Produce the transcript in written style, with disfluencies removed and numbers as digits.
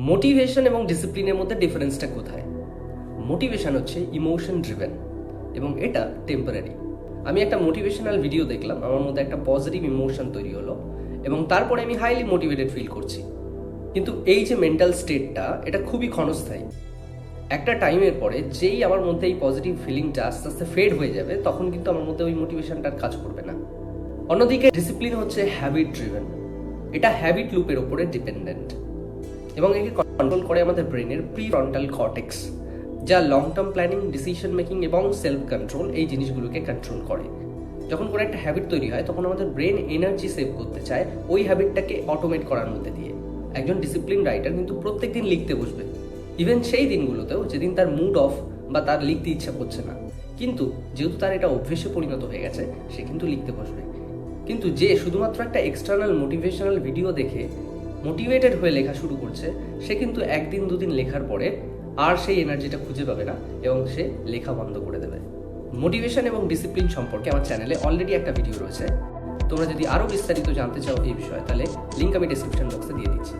Motivation এবং ডিসিপ্লিনের মধ্যে ডিফারেন্সটা কোথায়? মোটিভেশন হচ্ছে ইমোশন ড্রিভেন এবং এটা টেম্পোরারি। আমি একটা মোটিভেশনাল ভিডিও দেখলাম, আমার মধ্যে একটা পজিটিভ ইমোশন তৈরি হলো এবং তারপরে আমি হাইলি মোটিভেটেড ফিল করছি। কিন্তু এই যে মেন্টাল স্টেটটা, এটা খুবই ক্ষণস্থায়ী। একটা টাইমের পরে যেই আমার মধ্যে এই পজিটিভ ফিলিংটা আস্তে আস্তে ফেড হয়ে যাবে, তখন কিন্তু আমার মধ্যে ওই মোটিভেশনটার কাজ করবে না। অন্যদিকে ডিসিপ্লিন হচ্ছে হ্যাবিট ড্রিভেন, এটা হ্যাবিট লুপের উপরে ডিপেন্ডেন্ট এবং একে কন্ট্রোল করে আমাদের ব্রেনের প্রিফ্রন্টাল কর্টেক্স, যা long term planning, decision making এবং সেলফ কন্ট্রোল এই জিনিসগুলোকে কন্ট্রোল করে। যখন কোনো একটা হ্যাবিট তৈরি হয় তখন আমাদের ব্রেন এনার্জি সেভ করতে চায় ওই হ্যাবিটটাকে অটোমেট করার মধ্যে দিয়ে। একজন ডিসিপ্লিন রাইটার কিন্তু প্রত্যেকদিন লিখতে বসবে, ইভেন সেই দিনগুলোতেও যেদিন তার মুড অফ বা তার লিখতে ইচ্ছা করছে না, কিন্তু যেহেতু তার এটা অভ্যেসে পরিণত হয়ে গেছে, সে কিন্তু লিখতে বসবে। কিন্তু যে শুধুমাত্র একটা এক্সটার্নাল মোটিভেশনাল ভিডিও দেখে মোটিভেটেড হয়ে লেখা শুরু করছে, সে কিন্তু একদিন দুদিন লেখার পরে আর সেই এনার্জিটা খুঁজে পাবে না এবং সে লেখা বন্ধ করে দেবে। মোটিভেশন এবং ডিসিপ্লিন সম্পর্কে আমার চ্যানেলে অলরেডি একটা ভিডিও রয়েছে। তোমরা যদি আরও বিস্তারিত জানতে চাও এই বিষয়ে, তাহলে লিঙ্ক আমি ডিসক্রিপশন বক্সে দিয়ে দিচ্ছি।